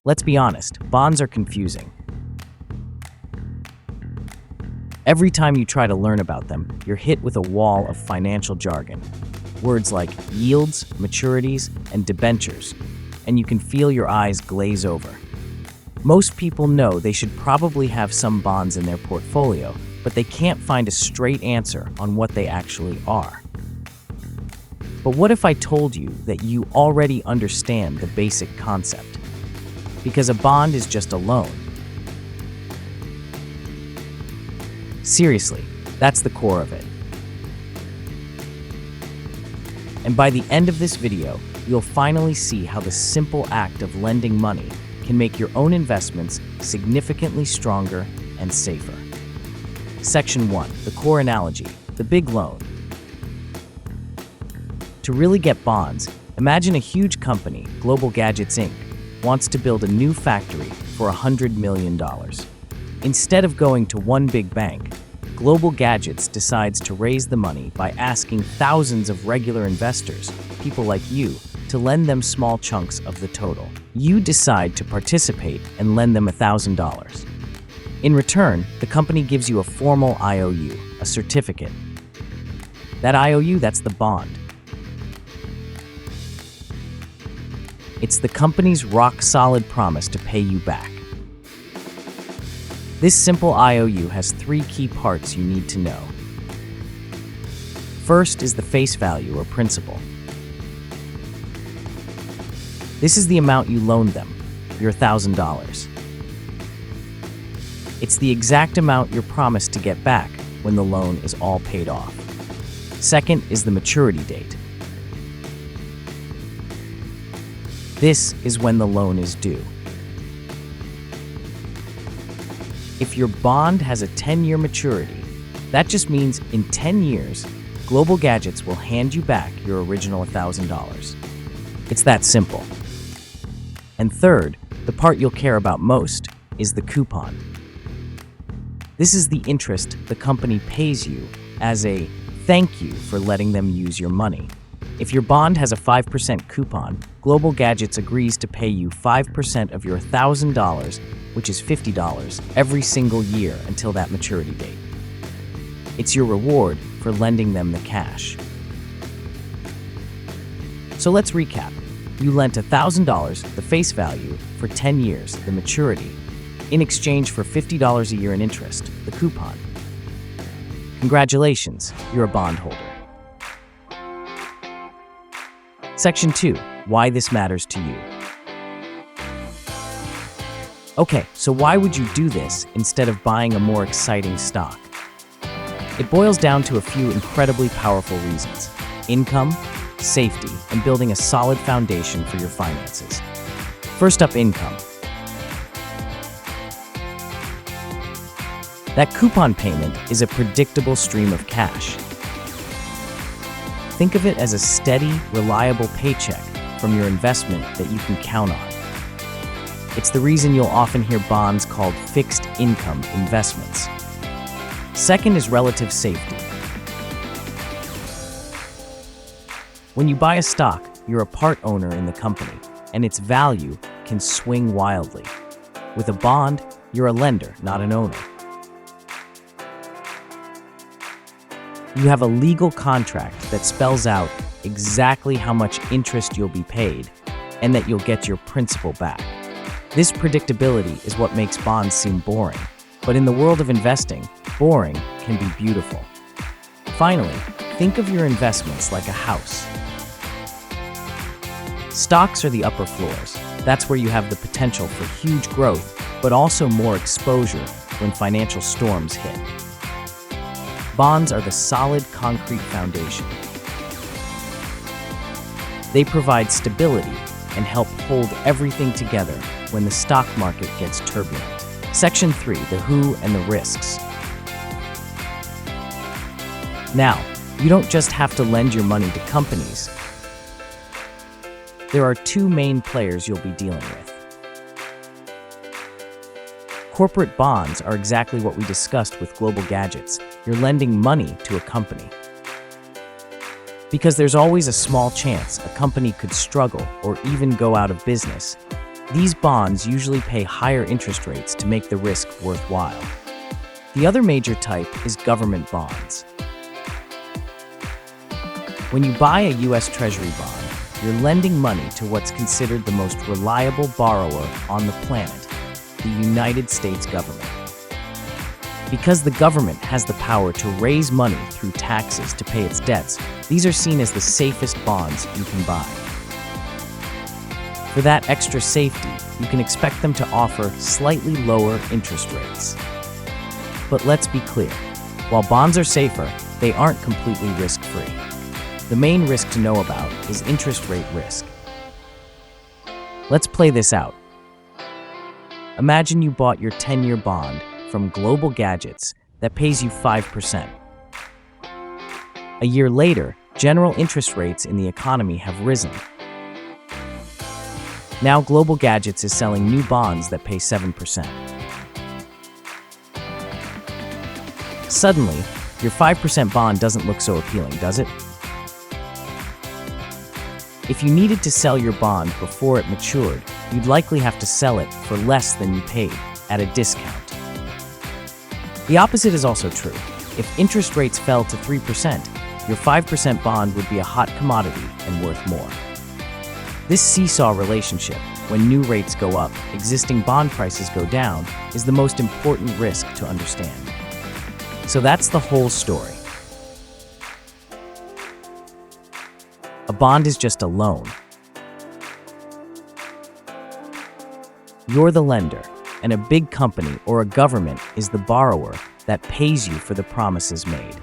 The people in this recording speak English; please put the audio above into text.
Let's be honest, bonds are confusing. Every time you try to learn about them, you're hit with a wall of financial jargon. Words like yields, maturities, and debentures, and you can feel your eyes glaze over. Most people know they should probably have some bonds in their portfolio, but they can't find a straight answer on what they actually are. But what if I told you that you already understand the basic concept? Because a bond is just a loan. Seriously, that's the core of it. And by the end of this video, you'll finally see how the simple act of lending money can make your own investments significantly stronger and safer. Section 1, the core analogy, the big loan. To really get bonds, imagine a huge company, Global Gadgets Inc., wants to build a new factory for $100 million. Instead of going to one big bank, Global Gadgets decides to raise the money by asking thousands of regular investors, people like you, to lend them small chunks of the total. You decide to participate and lend them $1,000. In return, the company gives you a formal IOU, a certificate. That IOU, that's the bond. It's the company's rock-solid promise to pay you back. This simple IOU has 3 key parts you need to know. First is the face value or principal. This is the amount you loaned them, your $1,000. It's the exact amount you're promised to get back when the loan is all paid off. Second is the maturity date. This is when the loan is due. If your bond has a 10-year maturity, that just means in 10 years, Global Gadgets will hand you back your original $1,000. It's that simple. And third, the part you'll care about most, is the coupon. This is the interest the company pays you as a thank you for letting them use your money. If your bond has a 5% coupon, Global Gadgets agrees to pay you 5% of your $1,000, which is $50, every single year until that maturity date. It's your reward for lending them the cash. So let's recap. You lent $1,000, the face value, for 10 years, the maturity, in exchange for $50 a year in interest, the coupon. Congratulations, you're a bondholder. Section 2, why this matters to you. Okay, so why would you do this instead of buying a more exciting stock? It boils down to a few incredibly powerful reasons: income, safety, and building a solid foundation for your finances. First up, income. That coupon payment is a predictable stream of cash. Think of it as a steady, reliable paycheck from your investment that you can count on. It's the reason you'll often hear bonds called fixed income investments. Second is relative safety. When you buy a stock, you're a part owner in the company, and its value can swing wildly. With a bond, you're a lender, not an owner. You have a legal contract that spells out exactly how much interest you'll be paid and that you'll get your principal back. This predictability is what makes bonds seem boring, but in the world of investing, boring can be beautiful. Finally, think of your investments like a house. Stocks are the upper floors. That's where you have the potential for huge growth, but also more exposure when financial storms hit. Bonds are the solid concrete foundation. They provide stability and help hold everything together when the stock market gets turbulent. Section 3, the who and the risks. Now, you don't just have to lend your money to companies. There are 2 main players you'll be dealing with. Corporate bonds are exactly what we discussed with Global Gadgets. You're lending money to a company. Because there's always a small chance a company could struggle or even go out of business. These bonds usually pay higher interest rates to make the risk worthwhile. The other major type is government bonds. When you buy a U.S. Treasury bond, you're lending money to what's considered the most reliable borrower on the planet, the United States government. Because the government has the power to raise money through taxes to pay its debts, these are seen as the safest bonds you can buy. For that extra safety, you can expect them to offer slightly lower interest rates. But let's be clear, while bonds are safer, they aren't completely risk-free. The main risk to know about is interest rate risk. Let's play this out. Imagine you bought your 10-year bond from Global Gadgets that pays you 5%. A year later, general interest rates in the economy have risen. Now Global Gadgets is selling new bonds that pay 7%. Suddenly, your 5% bond doesn't look so appealing, does it? If you needed to sell your bond before it matured, you'd likely have to sell it for less than you paid, at a discount. The opposite is also true. If interest rates fell to 3%, your 5% bond would be a hot commodity and worth more. This seesaw relationship, when new rates go up, existing bond prices go down, is the most important risk to understand. So that's the whole story. A bond is just a loan. You're the lender, and a big company or a government is the borrower that pays you for the promises made.